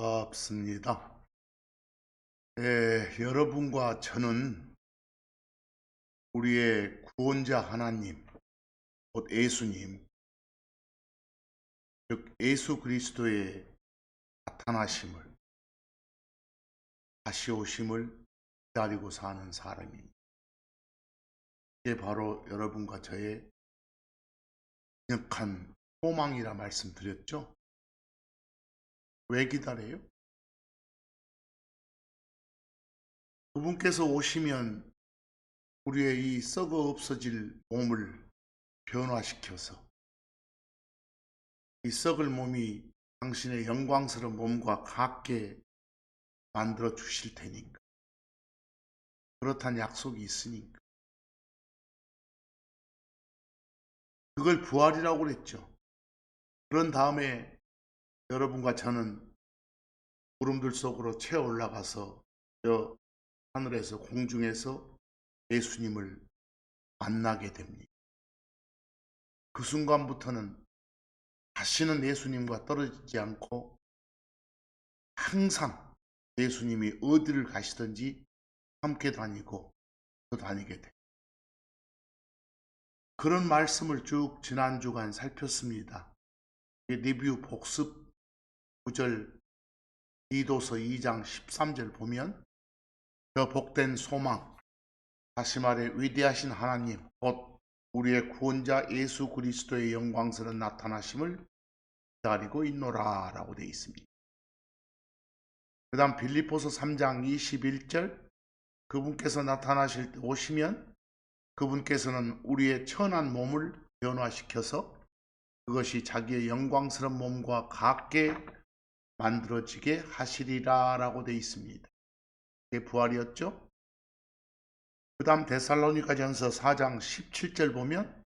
반갑습니다. 여러분과 저는 우리의 구원자 하나님, 곧 예수님, 즉 예수 그리스도의 나타나심을, 다시 오심을 기다리고 사는 사람입니다. 이게 바로 여러분과 저의 강력한 소망이라 말씀드렸죠. 왜 기다려요? 그분께서 오시면 우리의 이 썩어 없어질 몸을 변화시켜서 이 썩을 몸이 당신의 영광스러운 몸과 같게 만들어 주실 테니까. 그렇다는 약속이 있으니까. 그걸 부활이라고 그랬죠. 그런 다음에 여러분과 저는 구름들 속으로 채어 올라가서 저 하늘에서 공중에서 예수님을 만나게 됩니다. 그 순간부터는 다시는 예수님과 떨어지지 않고 항상 예수님이 어디를 가시든지 함께 다니고 또 다니게 돼. 그런 말씀을 쭉 지난 주간 살폈습니다. 리뷰 복습 9절 디도서 2장 13절 보면 저 복된 소망, 다시 말해 위대하신 하나님 곧 우리의 구원자 예수 그리스도의 영광스러운 나타나심을 기다리고 있노라 라고 되어 있습니다. 그 다음 빌립보서 3장 21절 그분께서 나타나실 때 오시면 그분께서는 우리의 천한 몸을 변화시켜서 그것이 자기의 영광스러운 몸과 같게 만들어지게 하시리라 라고 되어 있습니다. 그게 부활이었죠. 그 다음 데살로니가전서 4장 17절 보면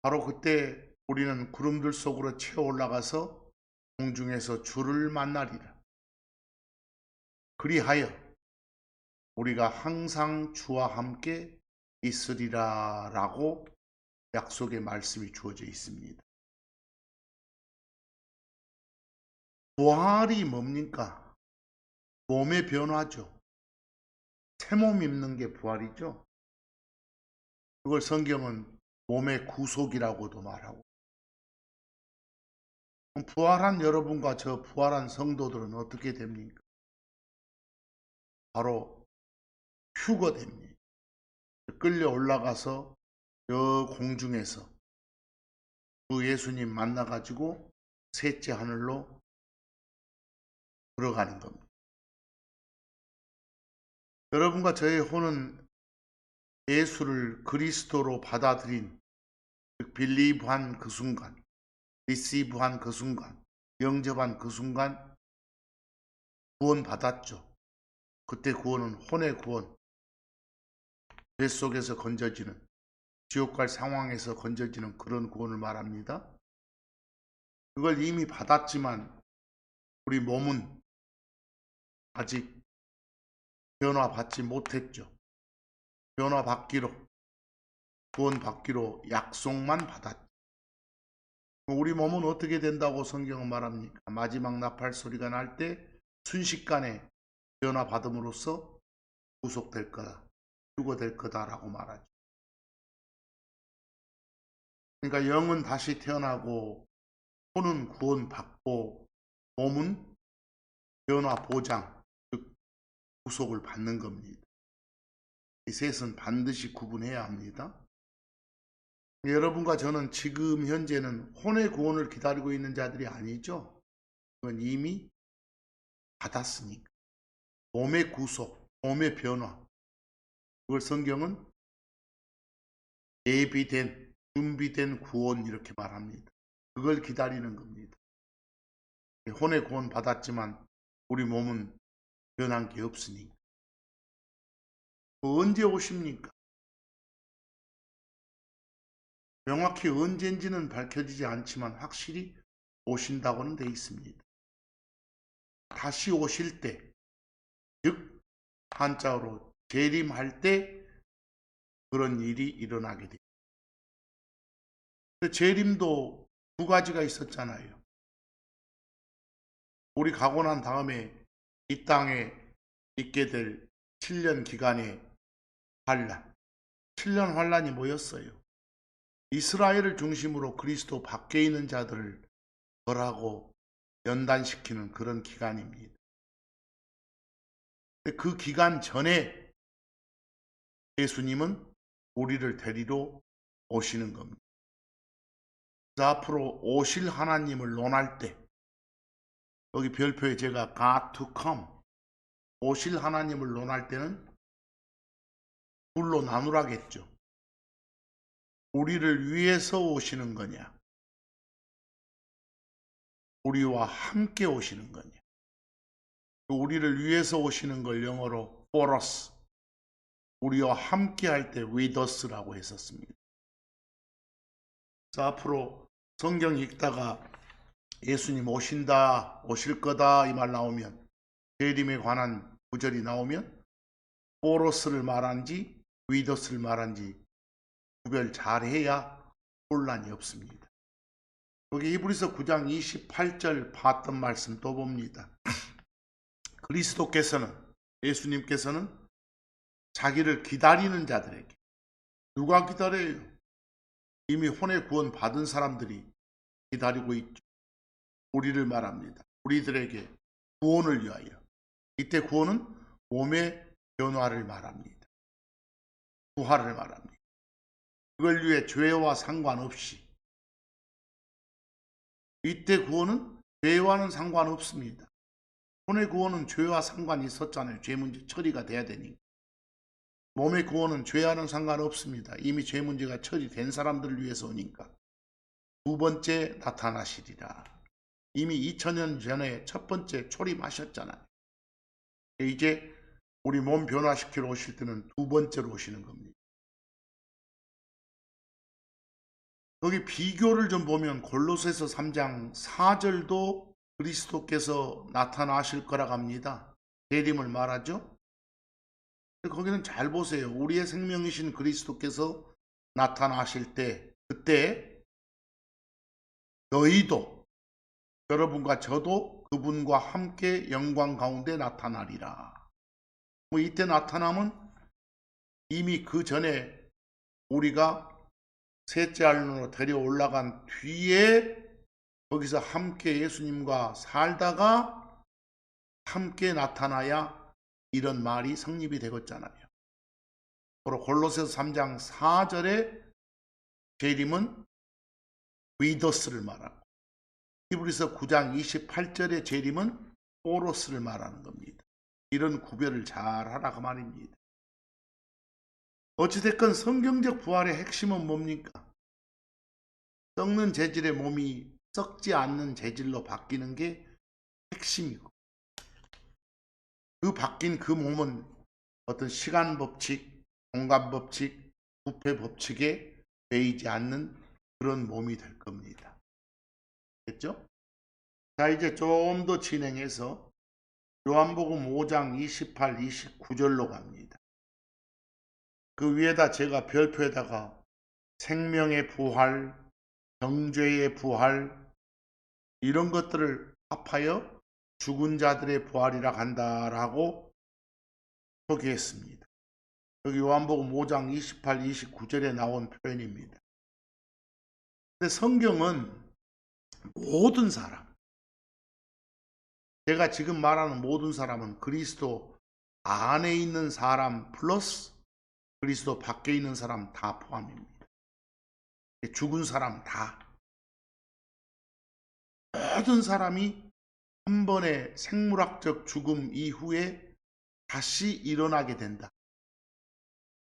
바로 그때 우리는 구름들 속으로 채어 올라가서 공중에서 주를 만나리라. 그리하여 우리가 항상 주와 함께 있으리라 라고 약속의 말씀이 주어져 있습니다. 부활이 뭡니까? 몸의 변화죠. 새 몸 입는 게 부활이죠. 그걸 성경은 몸의 구속이라고도 말하고. 부활한 여러분과 저 부활한 성도들은 어떻게 됩니까? 바로 휴거됩니다. 끌려 올라가서 저 공중에서 그 예수님 만나가지고 셋째 하늘로 들어가는 겁니다. 여러분과 저의 혼은 예수를 그리스도로 받아들인, 즉 빌리브한 그 순간, 리시브한 그 순간, 영접한 그 순간 구원 받았죠. 그때 구원은 혼의 구원, 뱃 속에서 건져지는, 지옥 갈 상황에서 건져지는 그런 구원을 말합니다. 그걸 이미 받았지만 우리 몸은 아직 변화받지 못했죠. 변화받기로, 구원받기로 약속만 받았죠. 우리 몸은 어떻게 된다고 성경은 말합니까? 마지막 나팔 소리가 날 때 순식간에 변화받음으로써 구속될 거다, 휴거될 거다라고 말하죠. 그러니까 영은 다시 태어나고 혼은 구원받고 몸은 변화 보장, 즉 구속을 받는 겁니다. 이 셋은 반드시 구분해야 합니다. 여러분과 저는 지금 현재는 혼의 구원을 기다리고 있는 자들이 아니죠. 그건 이미 받았으니까. 몸의 구속, 몸의 변화, 그걸 성경은 예비된, 준비된 구원 이렇게 말합니다. 그걸 기다리는 겁니다. 혼의 구원 받았지만 우리 몸은 변한 게 없으니까. 언제 오십니까? 명확히 언젠지는 밝혀지지 않지만 확실히 오신다고는 돼 있습니다. 다시 오실 때, 즉 한자어로 재림할 때 그런 일이 일어나게 됩니다. 재림도 두 가지가 있었잖아요. 우리 가고 난 다음에 이 땅에 있게 될 7년 기간의 환란, 7년 환란이 뭐였어요? 이스라엘을 중심으로 그리스도 밖에 있는 자들을 벌하고 연단시키는 그런 기간입니다. 그 기간 전에 예수님은 우리를 데리러 오시는 겁니다. 그래서 앞으로 오실 하나님을 논할 때, 여기 별표에 제가 God to come, 오실 하나님을 논할 때는 둘로 나누라겠죠. 우리를 위해서 오시는 거냐, 우리와 함께 오시는 거냐. 우리를 위해서 오시는 걸 영어로 for us, 우리와 함께 할 때 with us라고 했었습니다. 그래서 앞으로 성경 읽다가 예수님 오신다, 오실 거다 이 말 나오면, 재림에 관한 구절이 나오면 for us를 말한지 with us를 말한지 구별 잘해야 혼란이 없습니다. 여기 히브리서 9장 28절 봤던 말씀 또 봅니다. 그리스도께서는, 예수님께서는 자기를 기다리는 자들에게, 누가 기다려요? 이미 혼의 구원 받은 사람들이 기다리고 있죠. 우리를 말합니다. 우리들에게 구원을 위하여. 이때 구원은 몸의 변화를 말합니다. 부활을 말합니다. 그걸 위해 죄와 상관없이, 이때 구원은 죄와는 상관없습니다. 혼의 구원은 죄와 상관이 있었잖아요. 죄 문제 처리가 돼야 되니까. 몸의 구원은 죄와는 상관없습니다. 이미 죄 문제가 처리된 사람들을 위해서 오니까. 두 번째 나타나시리라. 이미 2000년 전에 첫 번째 초림하셨잖아요. 이제 우리 몸 변화시키러 오실 때는 두 번째로 오시는 겁니다. 여기 비교를 좀 보면 골로새서 3장 4절도 그리스도께서 나타나실 거라고 합니다. 재림을 말하죠. 거기는 잘 보세요. 우리의 생명이신 그리스도께서 나타나실 때, 그때 너희도, 여러분과 저도 그분과 함께 영광 가운데 나타나리라. 이때 나타남은 이미 그 전에 우리가 셋째 하늘로 데려 올라간 뒤에 거기서 함께 예수님과 살다가 함께 나타나야 이런 말이 성립이 되겠잖아요. 바로 골로새서 3장 4절에 재림은 위더스를 말하고, 히브리서 9장 28절의 재림은 오로스를 말하는 겁니다. 이런 구별을 잘 하라고 말입니다. 어찌됐건 성경적 부활의 핵심은 뭡니까? 썩는 재질의 몸이 썩지 않는 재질로 바뀌는 게 핵심이고, 그 바뀐 그 몸은 어떤 시간 법칙, 공간 법칙, 부패 법칙에 매이지 않는 그런 몸이 될 겁니다. 됐죠? 자, 이제 좀 더 진행해서 요한복음 5장 28, 29절로 갑니다. 그 위에다 제가 별표에다가 생명의 부활, 정죄의 부활, 이런 것들을 합하여 죽은 자들의 부활이라 한다라고 표기했습니다. 여기 요한복음 5장 28, 29절에 나온 표현입니다. 근데 성경은 모든 사람, 제가 지금 말하는 모든 사람은 그리스도 안에 있는 사람 플러스 그리스도 밖에 있는 사람 다 포함입니다. 죽은 사람 다. 모든 사람이 한 번의 생물학적 죽음 이후에 다시 일어나게 된다,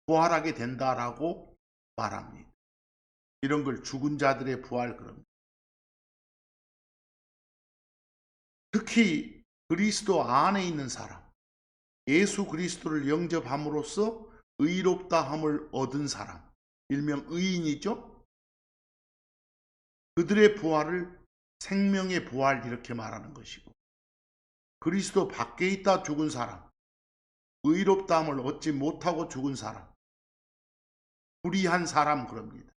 부활하게 된다라고 말합니다. 이런 걸 죽은 자들의 부활 그럽니다. 특히 그리스도 안에 있는 사람, 예수 그리스도를 영접함으로써 의롭다함을 얻은 사람, 일명 의인이죠. 그들의 부활을 생명의 부활 이렇게 말하는 것이고, 그리스도 밖에 있다 죽은 사람, 의롭다함을 얻지 못하고 죽은 사람, 불의한 사람 그럽니다.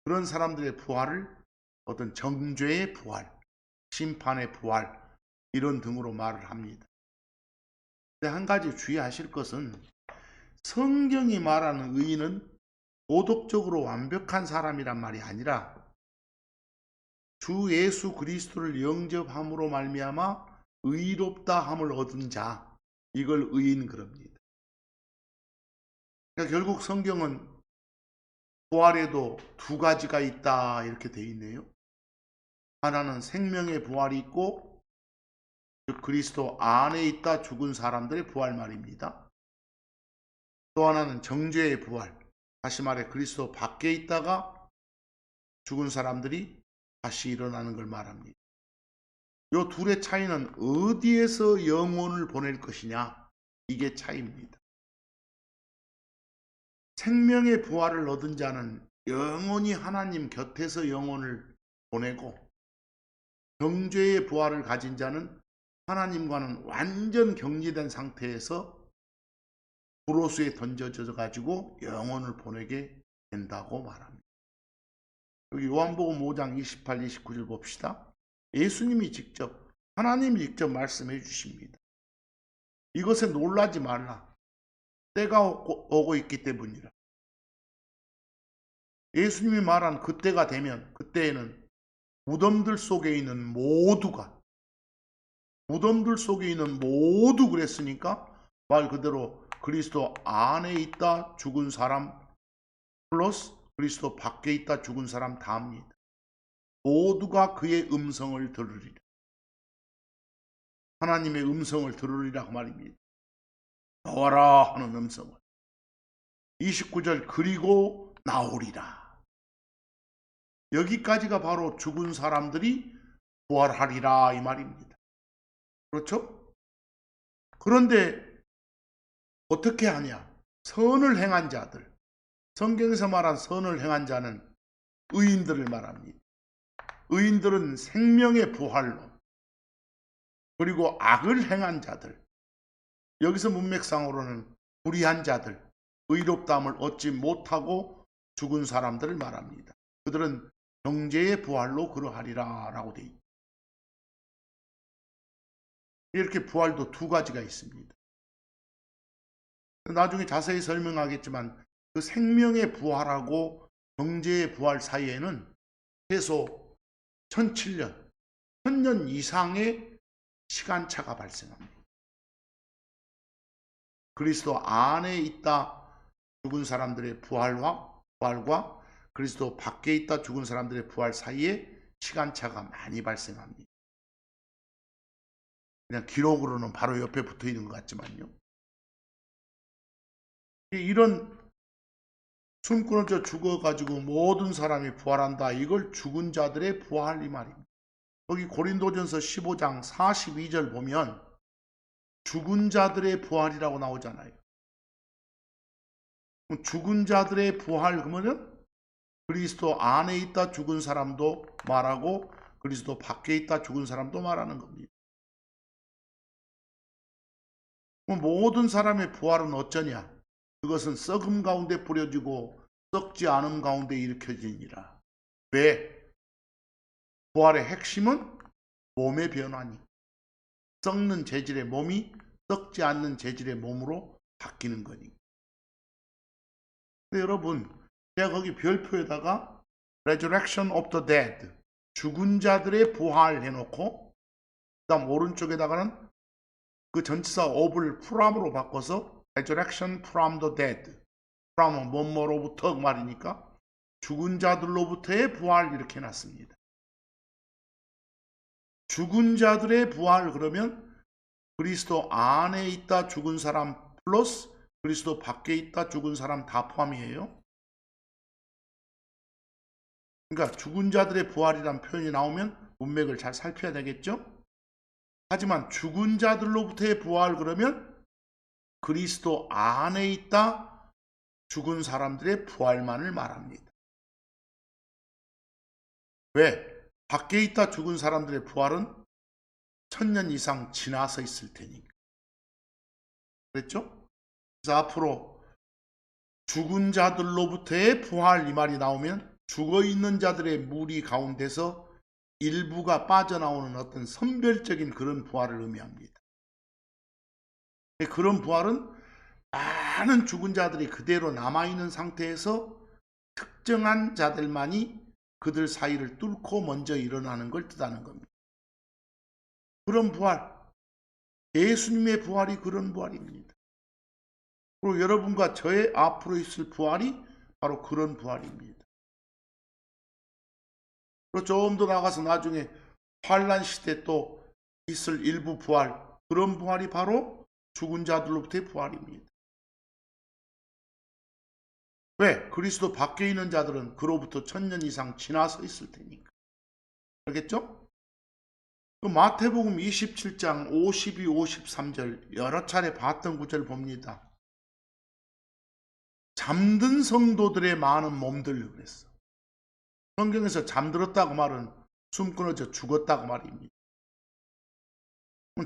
그런 사람들의 부활을 어떤 정죄의 부활, 심판의 부활, 이런 등으로 말을 합니다. 근데 한 가지 주의하실 것은 성경이 말하는 의인은 도덕적으로 완벽한 사람이란 말이 아니라 주 예수 그리스도를 영접함으로 말미암아 의롭다 함을 얻은 자, 이걸 의인 그럽니다. 그러니까 결국 성경은 부활에도 두 가지가 있다 이렇게 돼 있네요. 하나는 생명의 부활이 있고 즉 그리스도 안에 있다 죽은 사람들의 부활 말입니다. 또 하나는 정죄의 부활, 다시 말해 그리스도 밖에 있다가 죽은 사람들이 다시 일어나는 걸 말합니다. 이 둘의 차이는 어디에서 영혼을 보낼 것이냐, 이게 차이입니다. 생명의 부활을 얻은 자는 영원히 하나님 곁에서 영혼을 보내고, 정죄의 부활을 가진 자는 하나님과는 완전 격리된 상태에서 불호수에 던져져 가지고 영혼을 보내게 된다고 말합니다. 여기 요한복음 5장 28, 29절 봅시다. 예수님이 직접, 하나님이 직접 말씀해 주십니다. 이것에 놀라지 말라. 때가 오고 있기 때문이라. 예수님이 말한 그때가 되면, 그때에는 무덤들 속에 있는 모두가, 무덤들 속에 있는 모두 그랬으니까 말 그대로 그리스도 안에 있다 죽은 사람 플러스 그리스도 밖에 있다 죽은 사람 다 합니다. 모두가 그의 음성을 들으리라. 하나님의 음성을 들으리라고 말입니다. 나와라 하는 음성을. 29절 그리고 나오리라. 여기까지가 바로 죽은 사람들이 부활하리라 이 말입니다. 그렇죠? 그런데 어떻게 하냐? 선을 행한 자들, 성경에서 말한 선을 행한 자는 의인들을 말합니다. 의인들은 생명의 부활로, 그리고 악을 행한 자들, 여기서 문맥상으로는 불의한 자들, 의롭다함을 얻지 못하고 죽은 사람들을 말합니다. 그들은 정죄의 부활로 그러하리라 라고 되어 있습니다. 이렇게 부활도 두 가지가 있습니다. 나중에 자세히 설명하겠지만 그 생명의 부활하고 정죄의 부활 사이에는 최소 1007년, 1000년 이상의 시간차가 발생합니다. 그리스도 안에 있다 죽은 사람들의 부활과 그리스도 밖에 있다 죽은 사람들의 부활 사이에 시간차가 많이 발생합니다. 그냥 기록으로는 바로 옆에 붙어 있는 것 같지만요. 이런 숨 끊어져 죽어가지고 모든 사람이 부활한다. 이걸 죽은 자들의 부활 이 말입니다. 여기 고린도전서 15장 42절 보면 죽은 자들의 부활이라고 나오잖아요. 죽은 자들의 부활 그러면 그리스도 안에 있다 죽은 사람도 말하고 그리스도 밖에 있다 죽은 사람도 말하는 겁니다. 모든 사람의 부활은 어쩌냐? 그것은 썩음 가운데 뿌려지고 썩지 않음 가운데 일으켜지니라. 왜? 부활의 핵심은 몸의 변화니, 썩는 재질의 몸이 썩지 않는 재질의 몸으로 바뀌는 거니. 근데 여러분, 제가 거기 별표에다가 Resurrection of the Dead, 죽은 자들의 부활 해놓고 그 다음 오른쪽에다가는 그 전치사 of를 from으로 바꿔서 Resurrection from the Dead, from은 뭐뭐로부터 말이니까 죽은 자들로부터의 부활 이렇게 해놨습니다. 죽은 자들의 부활 그러면 그리스도 안에 있다 죽은 사람 플러스 그리스도 밖에 있다 죽은 사람 다 포함이에요. 그러니까 죽은 자들의 부활이란 표현이 나오면 문맥을 잘 살펴야 되겠죠. 하지만 죽은 자들로부터의 부활 그러면 그리스도 안에 있다 죽은 사람들의 부활만을 말합니다. 왜? 밖에 있다 죽은 사람들의 부활은 1000년 이상 지나서 있을 테니까. 그랬죠? 그래서 앞으로 죽은 자들로부터의 부활 이 말이 나오면 죽어있는 자들의 무리 가운데서 일부가 빠져나오는 어떤 선별적인 그런 부활을 의미합니다. 그런 부활은 많은 죽은 자들이 그대로 남아있는 상태에서 특정한 자들만이 그들 사이를 뚫고 먼저 일어나는 걸 뜻하는 겁니다. 그런 부활, 예수님의 부활이 그런 부활입니다. 그리고 여러분과 저의 앞으로 있을 부활이 바로 그런 부활입니다. 그리고 좀 더 나가서 나중에 환란 시대 또 있을 일부 부활, 그런 부활이 바로 죽은 자들로부터의 부활입니다. 왜? 그리스도 밖에 있는 자들은 그로부터 1000년 이상 지나서 있을 테니까. 알겠죠? 그 마태복음 27장 52, 53절 여러 차례 봤던 구절 봅니다. 잠든 성도들의 많은 몸들 그랬어. 성경에서 잠들었다고 말은 숨 끊어져 죽었다고 말입니다.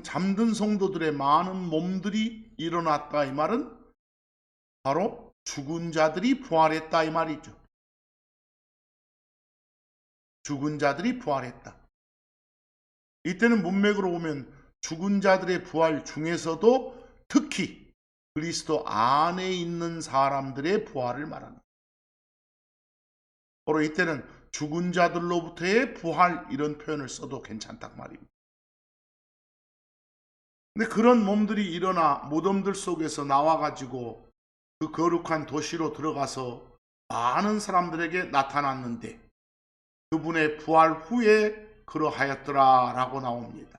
잠든 성도들의 많은 몸들이 일어났다 이 말은 바로 죽은 자들이 부활했다 이 말이죠. 죽은 자들이 부활했다. 이때는 문맥으로 보면 죽은 자들의 부활 중에서도 특히 그리스도 안에 있는 사람들의 부활을 말합니다. 바로 이때는 죽은 자들로부터의 부활 이런 표현을 써도 괜찮단 말입니다. 근데 그런 몸들이 일어나 무덤들 속에서 나와가지고 그 거룩한 도시로 들어가서 많은 사람들에게 나타났는데 그분의 부활 후에 그러하였더라 라고 나옵니다.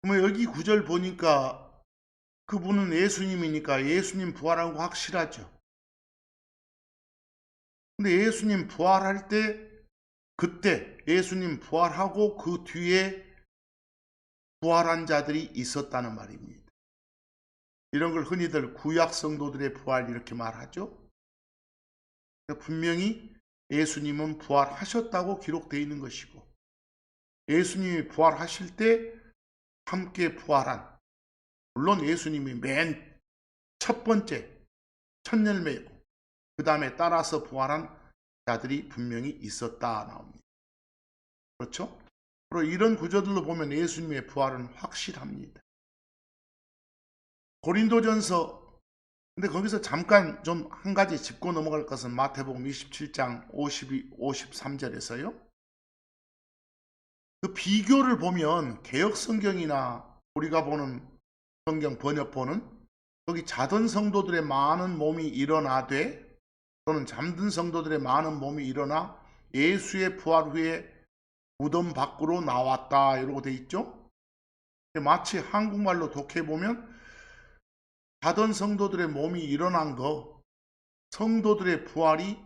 그러면 여기 구절 보니까 그분은 예수님이니까 예수님 부활한 거 확실하죠. 근데 예수님 부활할 때 그때 예수님 부활하고 그 뒤에 부활한 자들이 있었다는 말입니다. 이런 걸 흔히들 구약 성도들의 부활 이렇게 말하죠. 분명히 예수님은 부활하셨다고 기록되어 있는 것이고 예수님이 부활하실 때 함께 부활한, 물론 예수님이 맨 첫 번째 첫 열매고 그 다음에 따라서 부활한 자들이 분명히 있었다 나옵니다. 그렇죠? 그리고 이런 구조들로 보면 예수님의 부활은 확실합니다. 고린도전서, 근데 거기서 잠깐 좀 한 가지 짚고 넘어갈 것은 마태복음 27장 52, 53절에서요. 그 비교를 보면 개역 성경이나 우리가 보는 성경 번역본은 거기 자던 성도들의 많은 몸이 일어나되 또는 잠든 성도들의 많은 몸이 일어나 예수의 부활 후에 무덤 밖으로 나왔다 이러고 돼 있죠. 마치 한국말로 독해보면 자던 성도들의 몸이 일어난 거, 성도들의 부활이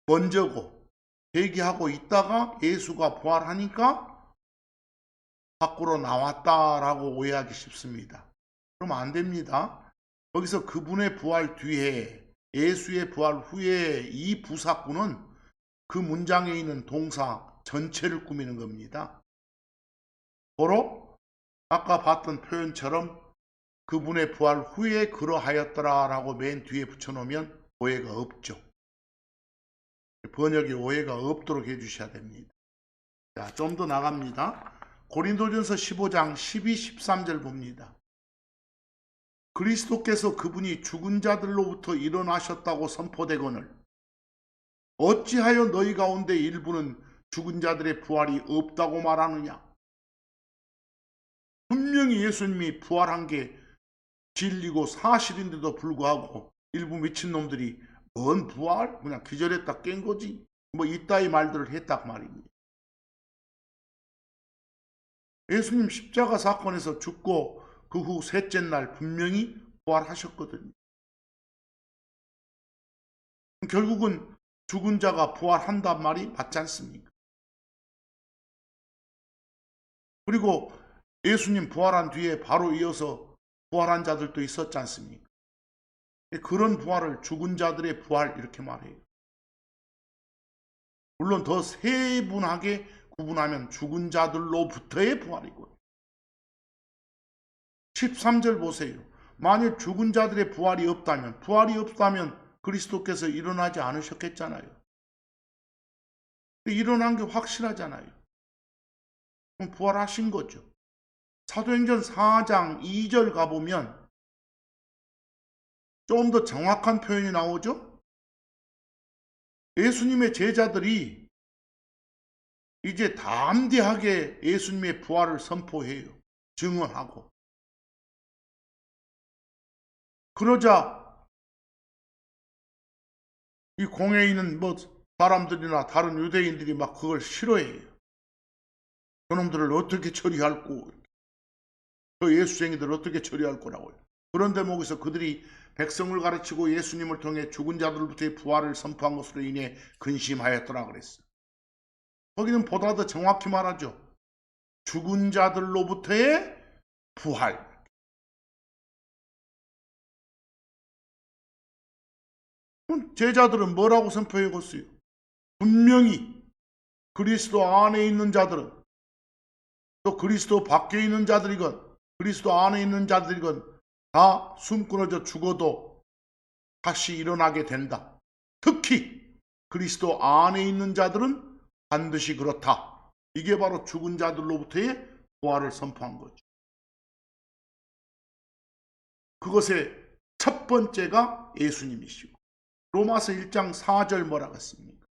먼저고 대기하고 있다가 예수가 부활하니까 밖으로 나왔다라고 오해하기 쉽습니다. 그러면 안 됩니다. 거기서 그분의 부활 뒤에 예수의 부활 후에 이 부사구는 그 문장에 있는 동사 전체를 꾸미는 겁니다. 바로 아까 봤던 표현처럼 그분의 부활 후에 그러하였더라 라고 맨 뒤에 붙여놓으면 오해가 없죠. 번역에 오해가 없도록 해주셔야 됩니다. 자, 좀 더 나갑니다. 고린도전서 15장 12, 13절 봅니다. 그리스도께서 그분이 죽은 자들로부터 일어나셨다고 선포되거늘 어찌하여 너희 가운데 일부는 죽은 자들의 부활이 없다고 말하느냐. 분명히 예수님이 부활한 게 진리고 사실인데도 불구하고 일부 미친놈들이 뭔 부활? 그냥 기절했다 깬 거지. 뭐 이따위 말들을 했단 말입니다. 예수님 십자가 사건에서 죽고 그 후 셋째 날 분명히 부활하셨거든요. 결국은 죽은 자가 부활한단 말이 맞지 않습니까? 그리고 예수님 부활한 뒤에 바로 이어서 부활한 자들도 있었지 않습니까? 그런 부활을 죽은 자들의 부활 이렇게 말해요. 물론 더 세분하게 구분하면 죽은 자들로부터의 부활이고요. 13절 보세요. 만일 죽은 자들의 부활이 없다면 그리스도께서 일어나지 않으셨겠잖아요. 일어난 게 확실하잖아요. 그럼 부활하신 거죠. 사도행전 4장 2절 가보면 좀 더 정확한 표현이 나오죠. 예수님의 제자들이 이제 담대하게 예수님의 부활을 선포해요. 증언하고. 그러자 이 공회에 있는 사람들이나 다른 유대인들이 막 그걸 싫어해요. 저놈들을 어떻게 처리할 거, 저 예수쟁이들을 어떻게 처리할 거라고요. 그런 대목에서 그들이 백성을 가르치고 예수님을 통해 죽은 자들로부터의 부활을 선포한 것으로 인해 근심하였더라 그랬어요. 거기는 보다 더 정확히 말하죠. 죽은 자들로부터의 부활. 제자들은 뭐라고 선포했어요? 분명히 그리스도 안에 있는 자들은, 또 그리스도 밖에 있는 자들이건 그리스도 안에 있는 자들이건 다 숨 끊어져 죽어도 다시 일어나게 된다. 특히 그리스도 안에 있는 자들은 반드시 그렇다. 이게 바로 죽은 자들로부터의 부활을 선포한 거죠. 그것의 첫 번째가 예수님이시고, 로마서 1장 4절 뭐라고 했습니까?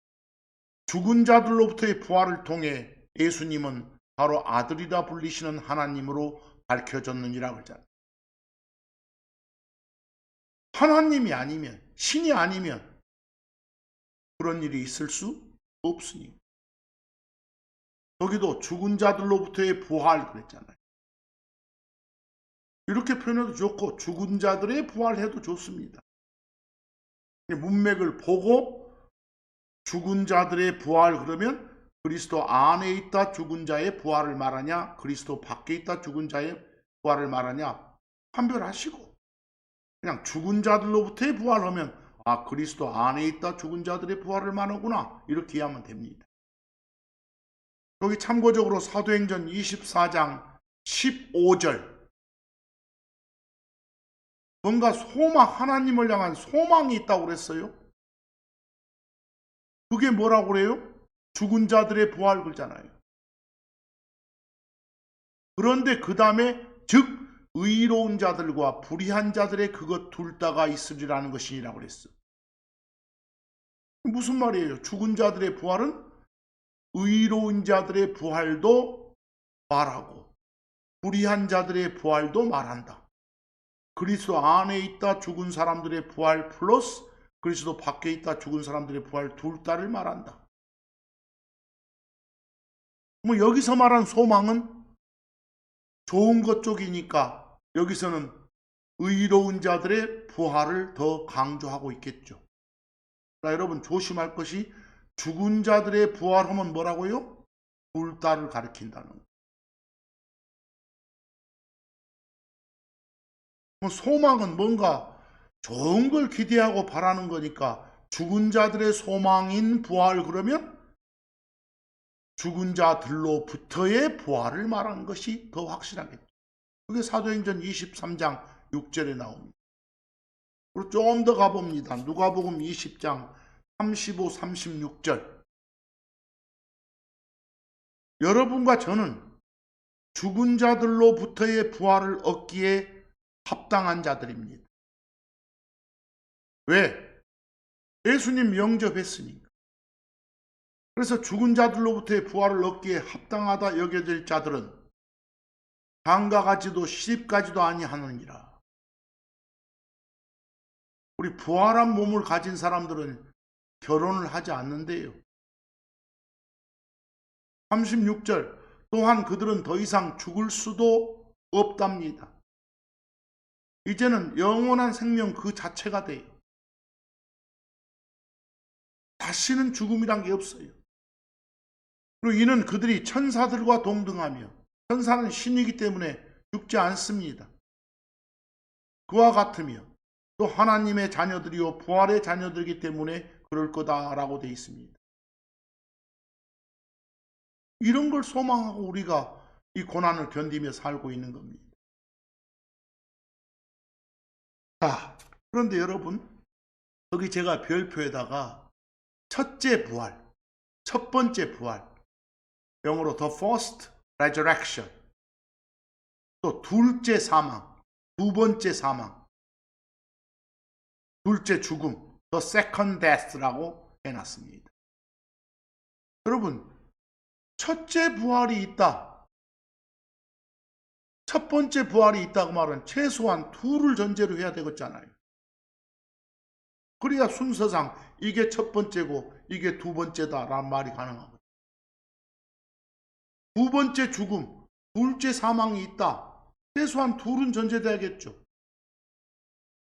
죽은 자들로부터의 부활을 통해 예수님은 바로 아들이라 불리시는 하나님으로 밝혀졌느니라 그러잖아요. 하나님이 아니면, 신이 아니면 그런 일이 있을 수 없으니. 여기도 죽은 자들로부터의 부활 그랬잖아요. 이렇게 표현해도 좋고 죽은 자들의 부활해도 좋습니다. 문맥을 보고 죽은 자들의 부활 그러면 그리스도 안에 있다 죽은 자의 부활을 말하냐, 그리스도 밖에 있다 죽은 자의 부활을 말하냐 판별하시고, 그냥 죽은 자들로부터의 부활하면 그리스도 안에 있다 죽은 자들의 부활을 말하구나 이렇게 이해하면 됩니다. 여기 참고적으로 사도행전 24장 15절 뭔가 소망, 하나님을 향한 소망이 있다고 그랬어요. 그게 뭐라고 그래요? 죽은 자들의 부활 그러잖아요. 그런데 그 다음에 즉 의로운 자들과 불의한 자들의 그것 둘 다가 있으리라는 것이라고 그랬어. 무슨 말이에요? 죽은 자들의 부활은 의로운 자들의 부활도 말하고 불의한 자들의 부활도 말한다. 그리스도 안에 있다 죽은 사람들의 부활 플러스 그리스도 밖에 있다 죽은 사람들의 부활 둘 다를 말한다. 뭐 여기서 말한 소망은 좋은 것 쪽이니까 여기서는 의로운 자들의 부활을 더 강조하고 있겠죠. 자, 여러분 조심할 것이 죽은 자들의 부활하면 뭐라고요? 둘 다를 가리킨다는 거. 소망은 뭔가 좋은 걸 기대하고 바라는 거니까 죽은 자들의 소망인 부활 그러면 죽은 자들로부터의 부활을 말하는 것이 더 확실하겠죠. 그게 사도행전 23장 6절에 나옵니다. 그리고 좀 더 가봅니다. 누가복음 20장 35, 36절. 여러분과 저는 죽은 자들로부터의 부활을 얻기에 합당한 자들입니다. 왜? 예수님 영접했으니까. 그래서 죽은 자들로부터의 부활을 얻기에 합당하다 여겨질 자들은 장가 가지도 시집 가지도 아니하느니라. 우리 부활한 몸을 가진 사람들은 결혼을 하지 않는데요. 36절 또한 그들은 더 이상 죽을 수도 없답니다. 이제는 영원한 생명 그 자체가 돼요. 다시는 죽음이란 게 없어요. 그리고 이는 그들이 천사들과 동등하며 천사는 신이기 때문에 죽지 않습니다. 그와 같으며 또 하나님의 자녀들이요 부활의 자녀들이기 때문에 그럴 거다라고 되어 있습니다. 이런 걸 소망하고 우리가 이 고난을 견디며 살고 있는 겁니다. 그런데 여러분 여기 제가 별표에다가 첫째 부활, 첫 번째 부활, 영어로 the first resurrection, 또 둘째 사망, 두 번째 사망, 둘째 죽음, the second death라고 해놨습니다. 여러분, 첫째 부활이 있다. 첫 번째 부활이 있다고 말은 최소한 둘을 전제로 해야 되겠잖아요. 그래야 순서상 이게 첫 번째고 이게 두 번째다라는 말이 가능하거든요. 두 번째 죽음, 둘째 사망이 있다. 최소한 둘은 전제돼야겠죠.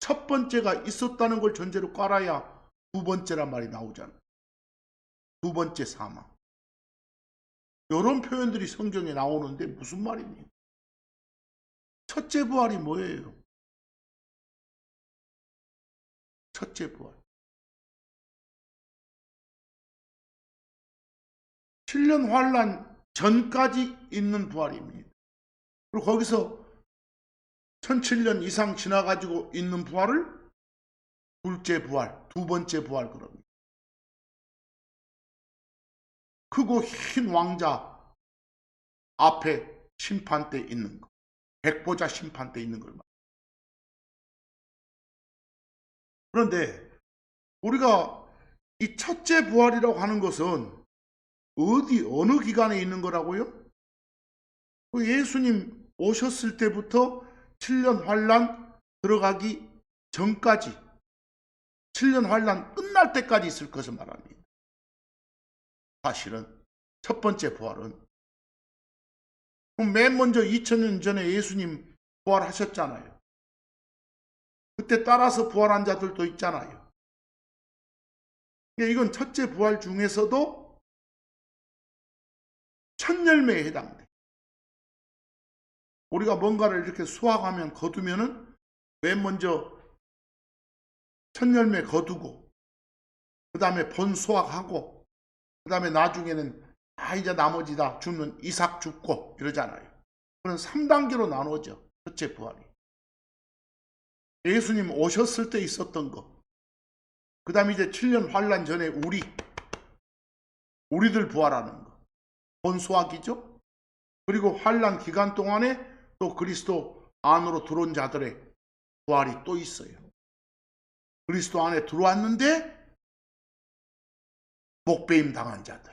첫 번째가 있었다는 걸 전제로 깔아야 두 번째란 말이 나오잖아요. 두 번째 사망. 이런 표현들이 성경에 나오는데 무슨 말입니까? 첫째 부활이 뭐예요? 첫째 부활. 7년 환란 전까지 있는 부활입니다. 그리고 거기서 1007년 이상 지나가지고 있는 부활을 둘째 부활, 두 번째 부활 그럽니다. 크고 흰 왕자 앞에 심판대 있는 거. 백보자 심판대 있는 걸 말합니다. 그런데 우리가 이 첫째 부활이라고 하는 것은 어느 기간에 있는 거라고요? 예수님 오셨을 때부터 7년 환란 들어가기 전까지 7년 환란 끝날 때까지 있을 것을 말합니다. 사실은 첫 번째 부활은 맨 먼저 2000년 전에 예수님 부활하셨잖아요. 그때 따라서 부활한 자들도 있잖아요. 이건 첫째 부활 중에서도 첫 열매에 해당돼. 우리가 뭔가를 이렇게 수확하면 거두면은 맨 먼저 첫 열매 거두고 그 다음에 본 수확하고 그 다음에 나중에는 이제 나머지 다 죽는 이삭 죽고 이러잖아요. 그런 3단계로 나누어져. 첫째 부활이. 예수님 오셨을 때 있었던 거. 그 다음에 이제 7년 환란 전에 우리들 부활하는 거. 본 수확이죠. 그리고 환란 기간 동안에 또 그리스도 안으로 들어온 자들의 부활이 또 있어요. 그리스도 안에 들어왔는데 목배임 당한 자들.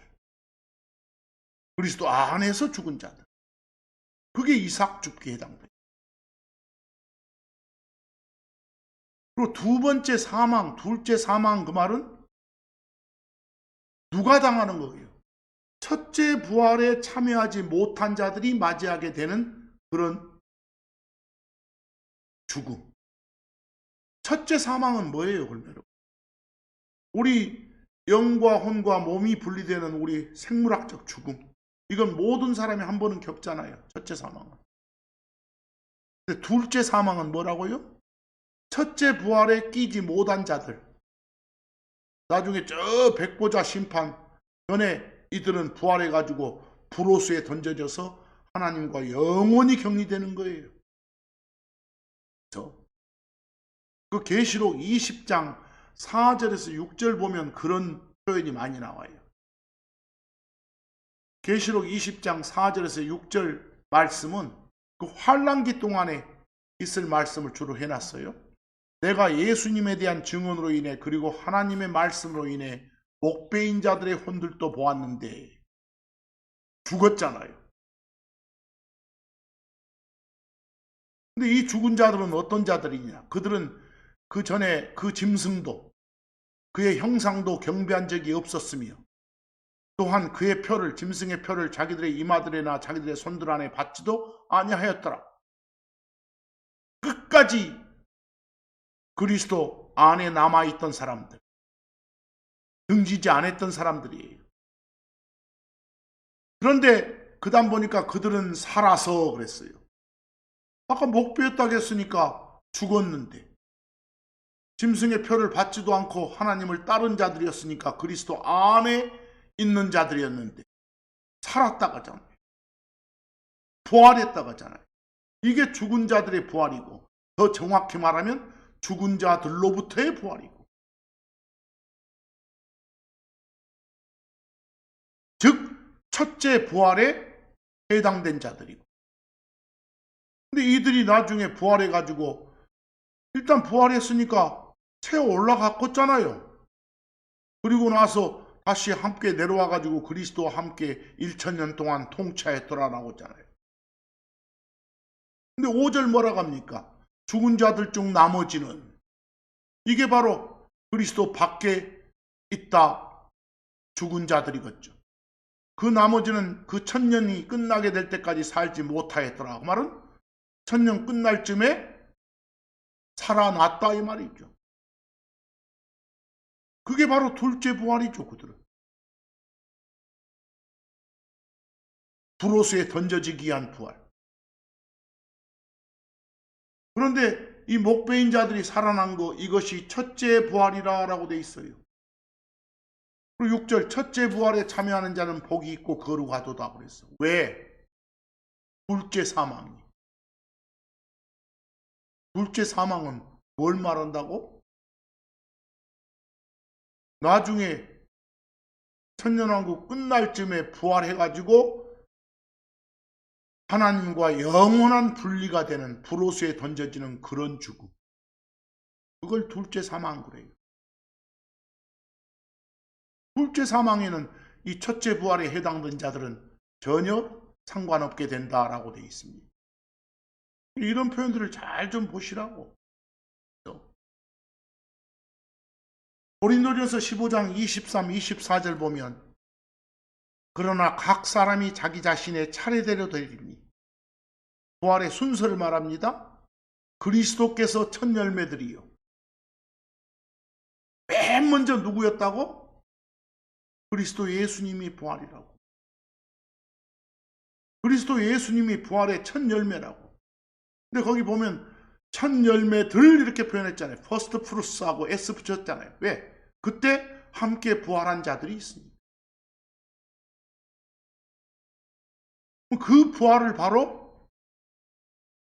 그리스도 안에서 죽은 자들. 그게 이삭 죽기에 해당돼요. 그리고 두 번째 사망, 둘째 사망 그 말은 누가 당하는 거예요? 첫째 부활에 참여하지 못한 자들이 맞이하게 되는 그런 죽음. 첫째 사망은 뭐예요, 그러면? 우리 영과 혼과 몸이 분리되는 우리 생물학적 죽음. 이건 모든 사람이 한 번은 겪잖아요. 첫째 사망은. 근데 둘째 사망은 뭐라고요? 첫째 부활에 끼지 못한 자들. 나중에 저 백보자 심판 전에 이들은 부활해가지고 불호수에 던져져서 하나님과 영원히 격리되는 거예요. 그 계시록 20장 4절에서 6절 보면 그런 표현이 많이 나와요. 계시록 20장 4절에서 6절 말씀은 그 환란기 동안에 있을 말씀을 주로 해놨어요. 내가 예수님에 대한 증언으로 인해 그리고 하나님의 말씀으로 인해 목배인 자들의 혼들도 보았는데 죽었잖아요. 근데 이 죽은 자들은 어떤 자들이냐? 그들은 그 전에 그 짐승도 그의 형상도 경배한 적이 없었으며 또한 그의 표를 짐승의 표를 자기들의 이마들에나 자기들의 손들 안에 받지도 아니하였더라. 끝까지 그리스도 안에 남아있던 사람들, 등지지 않았던 사람들이에요. 그런데 그 다음 보니까 그들은 살아서 그랬어요. 아까 목배였다고 했으니까 죽었는데 짐승의 표를 받지도 않고 하나님을 따른 자들이었으니까 그리스도 안에 있는 자들이었는데 살았다고 하잖아요. 부활했다고 하잖아요. 이게 죽은 자들의 부활이고 더 정확히 말하면 죽은 자들로부터의 부활이고 첫째 부활에 해당된 자들이고, 근데 이들이 나중에 부활해가지고 일단 부활했으니까 태워 올라갔겠잖아요. 그리고 나서 다시 함께 내려와가지고 그리스도와 함께 1000년 동안 통치했더라라고 했잖아요. 근데 5절 뭐라고 합니까? 죽은 자들 중 나머지는, 이게 바로 그리스도 밖에 있다 죽은 자들이겠죠. 그 나머지는 그 1000년이 끝나게 될 때까지 살지 못하였더라. 그 말은 1000년 끝날 쯤에 살아났다 이 말이죠. 그게 바로 둘째 부활이죠. 그들은 불호수에 던져지기 위한 부활. 그런데 이 목배인 자들이 살아난 거, 이것이 첫째 부활이라고 돼 있어요. 그리고 6절 첫째 부활에 참여하는 자는 복이 있고 거룩하도다 그랬어. 왜? 둘째 사망이. 둘째 사망은 뭘 말한다고? 나중에 천년왕국 끝날 쯤에 부활해가지고 하나님과 영원한 분리가 되는 불호수에 던져지는 그런 죽음. 그걸 둘째 사망 그래요. 둘째 사망에는 이 첫째 부활에 해당된 자들은 전혀 상관없게 된다라고 되어 있습니다. 이런 표현들을 잘 좀 보시라고. 고린도전서 15장 23, 24절 보면, 그러나 각 사람이 자기 자신의 차례대로 되리니, 부활의 순서를 말합니다. 그리스도께서 첫 열매들이요. 맨 먼저 누구였다고? 그리스도 예수님이 부활이라고. 그리스도 예수님이 부활의 첫 열매라고. 근데 거기 보면 첫 열매들 이렇게 표현했잖아요. 퍼스트 프루스하고 S 붙였잖아요. 왜? 그때 함께 부활한 자들이 있습니다. 그 부활을 바로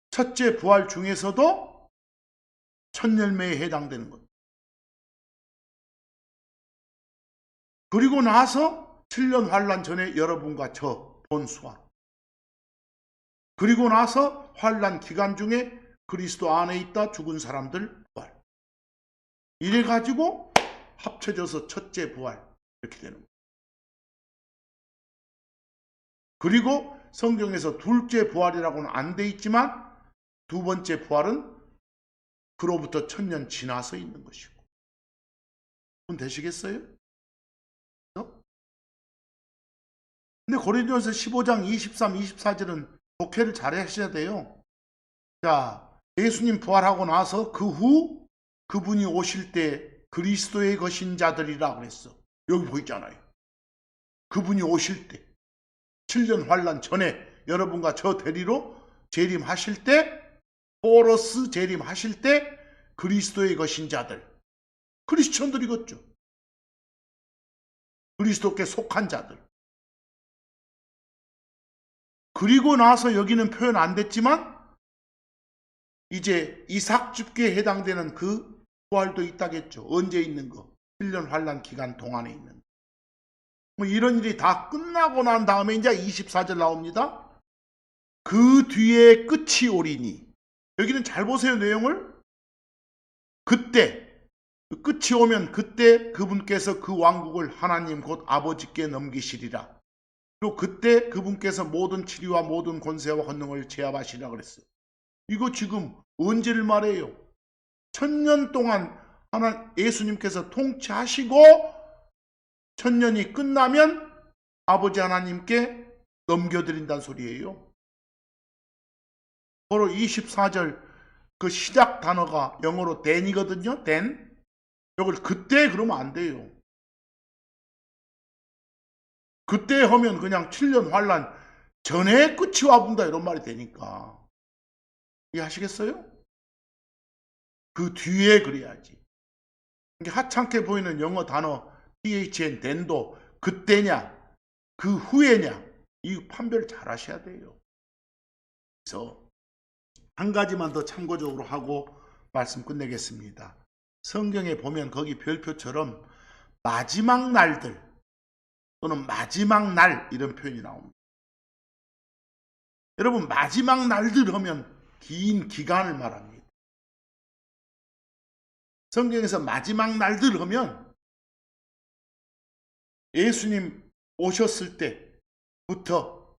첫째 부활 중에서도 첫 열매에 해당되는 것. 그리고 나서 7년 환란 전에 여러분과 저 본수와, 그리고 나서 환란 기간 중에 그리스도 안에 있다 죽은 사람들 부활. 이래 가지고 합쳐져서 첫째 부활 이렇게 되는 거예요. 그리고 성경에서 둘째 부활이라고는 안 돼 있지만 두 번째 부활은 그로부터 1000년 지나서 있는 것이고. 분 되시겠어요? 근데 고린도전서 15장 23, 24절은 독해를 잘 하셔야 돼요. 자, 예수님 부활하고 나서 그 후 그분이 오실 때 그리스도의 것인 자들이라 그랬어. 여기 보이잖아요. 그분이 오실 때 7년 환란 전에 여러분과 저 대리로 재림하실 때, 포로스 재림하실 때 그리스도의 것인 자들, 크리스천들이겠죠. 그리스도께 속한 자들. 그리고 나서 여기는 표현 안 됐지만 이제 이삭 줍기에 해당되는 그 부활도 있다겠죠. 언제 있는 거? 1년 환란 기간 동안에 있는. 뭐 이런 일이 다 끝나고 난 다음에 이제 24절 나옵니다. 그 뒤에 끝이 오리니. 여기는 잘 보세요, 내용을. 그때 끝이 오면 그때 그분께서 그 왕국을 하나님 곧 아버지께 넘기시리라. 그리고 그때 그분께서 모든 치리와 모든 권세와 권능을 제압하시리라 그랬어요. 이거 지금 언제를 말해요? 1000년 동안 예수님께서 통치하시고 1000년이 끝나면 아버지 하나님께 넘겨드린다는 소리예요. 바로 24절 그 시작 단어가 영어로 then이거든요. then. 이걸 그때 그러면 안 돼요. 그때 하면 그냥 7년 환란 전에 끝이 와본다 이런 말이 되니까. 이해하시겠어요? 그 뒤에 그래야지. 하찮게 보이는 영어 단어 THN, then도 그때냐 그 후에냐 이 판별을 잘 하셔야 돼요. 그래서 한 가지만 더 참고적으로 하고 말씀 끝내겠습니다. 성경에 보면 거기 별표처럼 마지막 날들, 또는 마지막 날 이런 표현이 나옵니다. 여러분 마지막 날들 하면 긴 기간을 말합니다. 성경에서 마지막 날들 하면 예수님 오셨을 때부터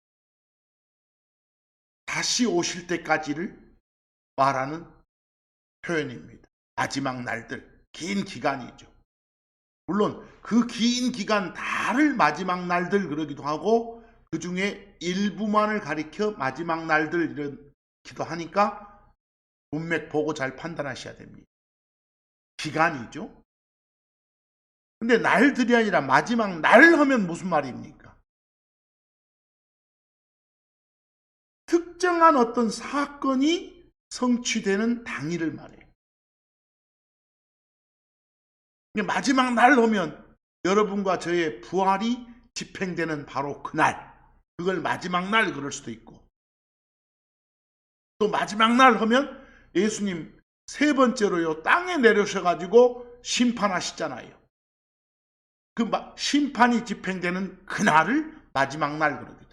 다시 오실 때까지를 말하는 표현입니다. 마지막 날들, 긴 기간이죠. 물론 그 긴 기간 다를 마지막 날들 그러기도 하고 그 중에 일부만을 가리켜 마지막 날들 이렇기도 하니까 문맥 보고 잘 판단하셔야 됩니다. 기간이죠. 근데 날들이 아니라 마지막 날 하면 무슨 말입니까? 특정한 어떤 사건이 성취되는 당일을 말해요. 마지막 날 하면 여러분과 저의 부활이 집행되는 바로 그날, 그걸 마지막 날 그럴 수도 있고, 또 마지막 날 하면 예수님 세 번째로요 땅에 내려오셔가지고 심판하시잖아요. 그 심판이 집행되는 그날을 마지막 날 그러거든요.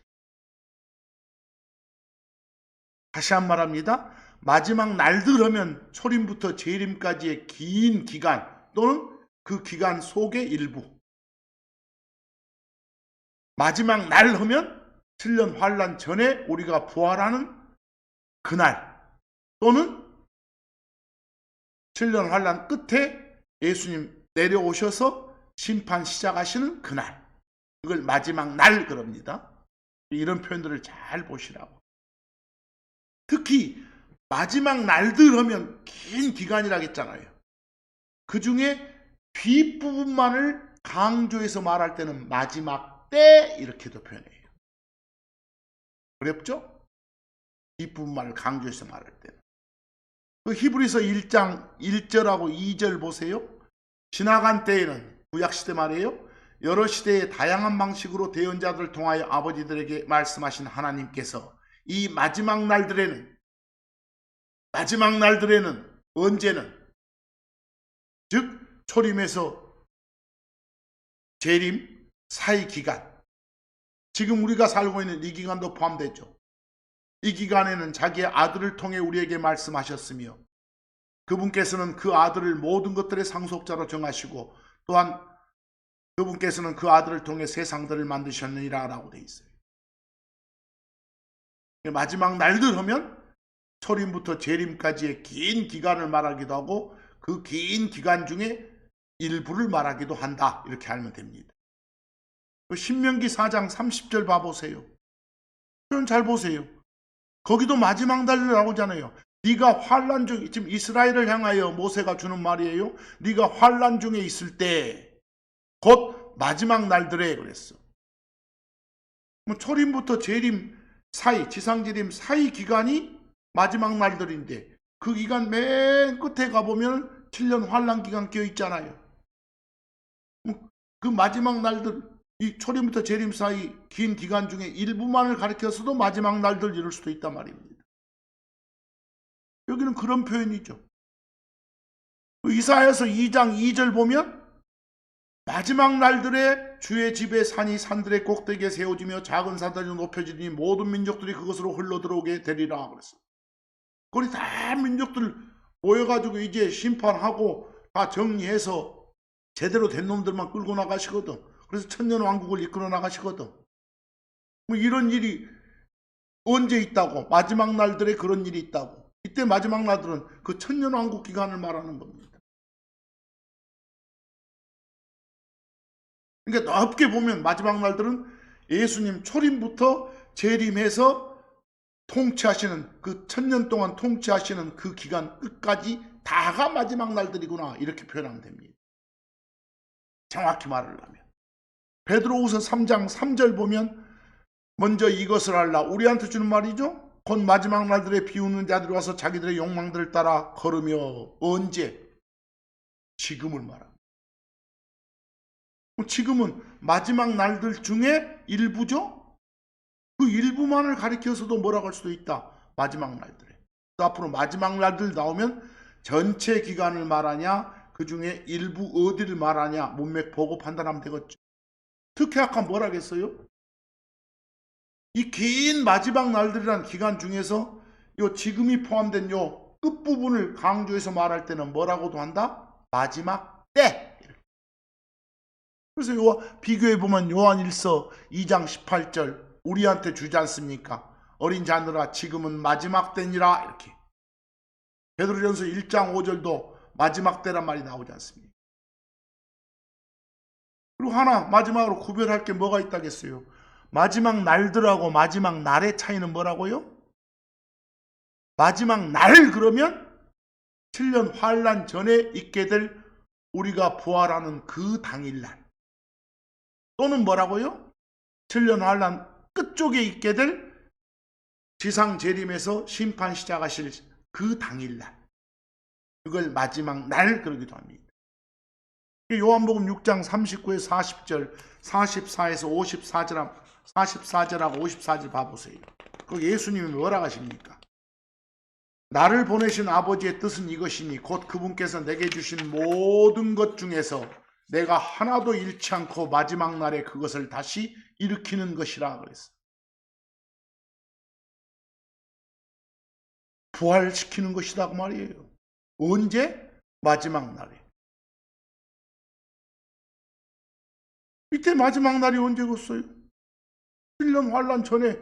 다시 한 번 말합니다. 마지막 날들 하면 초림부터 재림까지의 긴 기간 또는 그 기간 속의 일부. 마지막 날 하면 7년 환란 전에 우리가 부활하는 그날 또는 7년 환란 끝에 예수님 내려오셔서 심판 시작하시는 그날. 그걸 마지막 날 그럽니다. 이런 표현들을 잘 보시라고. 특히 마지막 날들 하면 긴 기간이라겠잖아요. 그 중에 뒷부분만을 강조해서 말할 때는 마지막 때 이렇게도 표현해요. 어렵죠? 뒷부분만을 강조해서 말할 때는. 그 히브리서 1장 1절하고 2절 보세요. 지나간 때에는 구약시대 말이에요. 여러 시대의 다양한 방식으로 대언자들을 통하여 아버지들에게 말씀하신 하나님께서 이 마지막 날들에는 언제는 즉 초림에서 재림 사이 기간, 지금 우리가 살고 있는 이 기간도 포함되죠. 이 기간에는 자기의 아들을 통해 우리에게 말씀하셨으며 그분께서는 그 아들을 모든 것들의 상속자로 정하시고 또한 그분께서는 그 아들을 통해 세상들을 만드셨느니라 라고 되어 있어요. 마지막 날들 하면 초림부터 재림까지의 긴 기간을 말하기도 하고 그 긴 기간 중에 일부를 말하기도 한다. 이렇게 알면 됩니다. 신명기 4장 30절 봐보세요. 표현 잘 보세요. 거기도 마지막 날을 나오잖아요. 네가 환란 중에, 지금 이스라엘을 향하여 모세가 주는 말이에요. 네가 환란 중에 있을 때 곧 마지막 날들에 그랬어. 초림부터 재림 사이, 지상재림 사이 기간이 마지막 날들인데 그 기간 맨 끝에 가보면 7년 환란 기간 껴 있잖아요. 그 마지막 날들, 이 초림부터 재림 사이 긴 기간 중에 일부만을 가리켜서도 마지막 날들 이럴 수도 있단 말입니다. 여기는 그런 표현이죠. 이사야서 2장 2절 보면 마지막 날들에 주의 집의 산이 산들의 꼭대기에 세워지며 작은 산들이 높여지니 모든 민족들이 그것으로 흘러들어오게 되리라 그랬어. 거기 다 민족들 모여가지고 이제 심판하고 다 정리해서 제대로 된 놈들만 끌고 나가시거든. 그래서 천년왕국을 이끌어 나가시거든. 뭐 이런 일이 언제 있다고? 마지막 날들에 그런 일이 있다고. 이때 마지막 날들은 그 천년왕국 기간을 말하는 겁니다. 그러니까 넓게 보면 마지막 날들은 예수님 초림부터 재림해서 통치하시는 그 1000년 동안 통치하시는 그 기간 끝까지 다가 마지막 날들이구나 이렇게 표현하면 됩니다. 정확히 말을 하면 베드로후서 3장 3절 보면 먼저 이것을 알라 우리한테 주는 말이죠. 곧 마지막 날들에 비웃는 자들이 와서 자기들의 욕망들을 따라 걸으며 언제? 지금을 말합니다. 지금은 마지막 날들 중에 일부죠. 그 일부만을 가리켜서도 뭐라고 할 수도 있다. 마지막 날들에. 또 앞으로 마지막 날들 나오면 전체 기간을 말하냐 그 중에 일부 어디를 말하냐 문맥 보고 판단하면 되겠죠. 특혜학한 뭐라겠어요? 이 긴 마지막 날들이란 기간 중에서 요 지금이 포함된 요 끝부분을 강조해서 말할 때는 뭐라고도 한다? 마지막 때. 그래서 요 비교해 보면 요한일서 2장 18절 우리한테 주지 않습니까? 어린 자들아 지금은 마지막 때니라 이렇게. 베드로전서 1장 5절도 마지막 때란 말이 나오지 않습니까? 그리고 하나 마지막으로 구별할 게 뭐가 있다겠어요? 마지막 날들하고 마지막 날의 차이는 뭐라고요? 마지막 날 그러면 7년 환란 전에 있게 될 우리가 부활하는 그 당일날, 또는 뭐라고요? 7년 환란 끝쪽에 있게 될 지상 재림에서 심판 시작하실 그 당일날, 그걸 마지막 날 그러기도 합니다. 요한복음 6장 39에서 40절, 44에서 44절하고 54절 봐보세요. 그 예수님이 뭐라 하십니까? 나를 보내신 아버지의 뜻은 이것이니 곧 그분께서 내게 주신 모든 것 중에서 내가 하나도 잃지 않고 마지막 날에 그것을 다시 일으키는 것이라 그랬어. 부활시키는 것이다 그 말이에요. 언제? 마지막 날에. 이때 마지막 날이 언제겠어요? 1년 환란 전에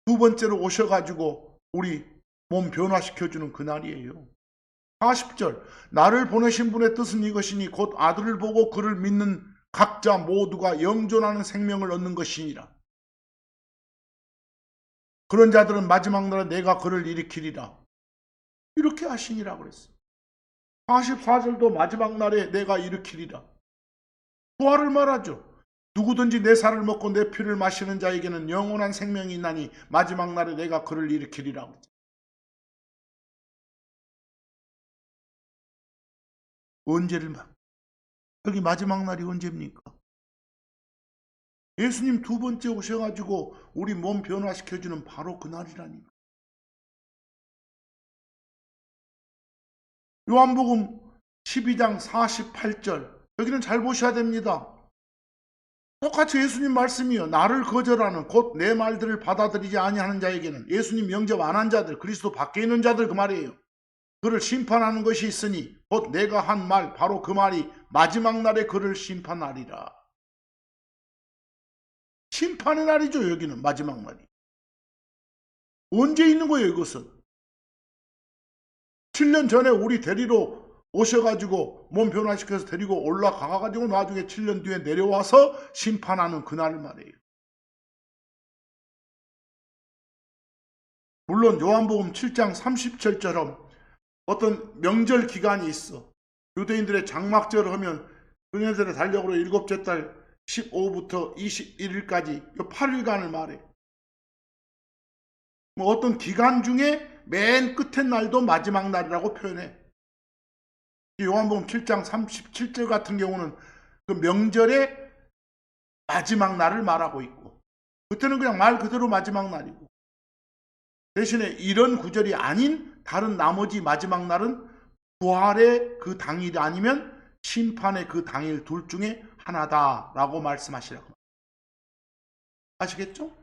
두 번째로 오셔가지고 우리 몸 변화시켜주는 그날이에요. 40절 나를 보내신 분의 뜻은 이것이니 곧 아들을 보고 그를 믿는 각자 모두가 영존하는 생명을 얻는 것이니라. 그런 자들은 마지막 날에 내가 그를 일으키리라. 이렇게 하시니라 그랬어요. 44절도 마지막 날에 내가 일으키리라. 부활을 말하죠. 누구든지 내 살을 먹고 내 피를 마시는 자에게는 영원한 생명이 있나니 마지막 날에 내가 그를 일으키리라. 언제를 막 여기 마지막 날이 언제입니까? 예수님 두 번째 오셔가지고 우리 몸 변화시켜주는 바로 그날이라니까. 요한복음 12장 48절 여기는 잘 보셔야 됩니다. 똑같이 예수님 말씀이요. 나를 거절하는 곧 내 말들을 받아들이지 아니하는 자에게는 예수님 영접 안 한 자들 그리스도 밖에 있는 자들 그 말이에요. 그를 심판하는 것이 있으니 곧 내가 한 말 바로 그 말이 마지막 날에 그를 심판하리라. 심판의 날이죠. 여기는 마지막 날이. 언제 있는 거예요 이것은? 7년 전에 우리 데리러 오셔가지고 몸 변화시켜서 데리고 올라가가지고 나중에 7년 뒤에 내려와서 심판하는 그날 말이에요. 물론 요한복음 7장 30절처럼 어떤 명절 기간이 있어. 유대인들의 장막절을 하면 그녀들의 달력으로 7째 달 15부터 21일까지 8일간을 말해. 뭐 어떤 기간 중에 맨 끝의 날도 마지막 날이라고 표현해. 요한복음 7장 37절 같은 경우는 그 명절의 마지막 날을 말하고 있고 그때는 그냥 말 그대로 마지막 날이고 대신에 이런 구절이 아닌 다른 나머지 마지막 날은 부활의 그 당일 아니면 심판의 그 당일 둘 중에 하나다라고 말씀하시라고. 아시겠죠?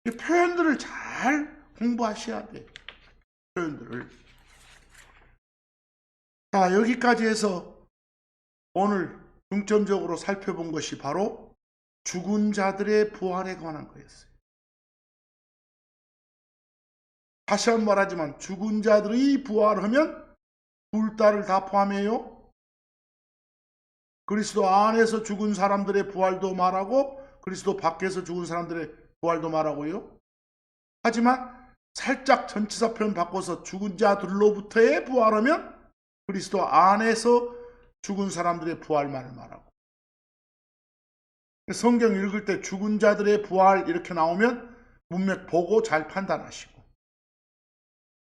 이 표현들을 잘 공부하셔야 돼. 표현들을. 자, 여기까지 해서 오늘 중점적으로 살펴본 것이 바로 죽은 자들의 부활에 관한 거였어요. 다시 한번 말하지만 죽은 자들의 부활하면 둘 다를 다 포함해요. 그리스도 안에서 죽은 사람들의 부활도 말하고 그리스도 밖에서 죽은 사람들의 부활도 말하고요. 하지만 살짝 전치사 표현 바꿔서 죽은 자들로부터의 부활하면 그리스도 안에서 죽은 사람들의 부활만을 말하고 성경 읽을 때 죽은 자들의 부활 이렇게 나오면 문맥 보고 잘 판단하시고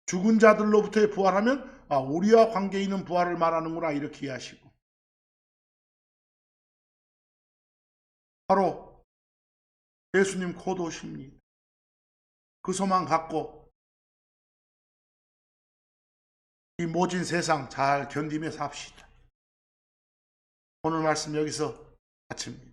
죽은 자들로부터의 부활하면 아 우리와 관계 있는 부활을 말하는구나 이렇게 이해하시고 바로 예수님 곧 오십니다. 그 소망 갖고 이 모진 세상 잘 견디며 삽시다. 오늘 말씀 여기서 마칩니다.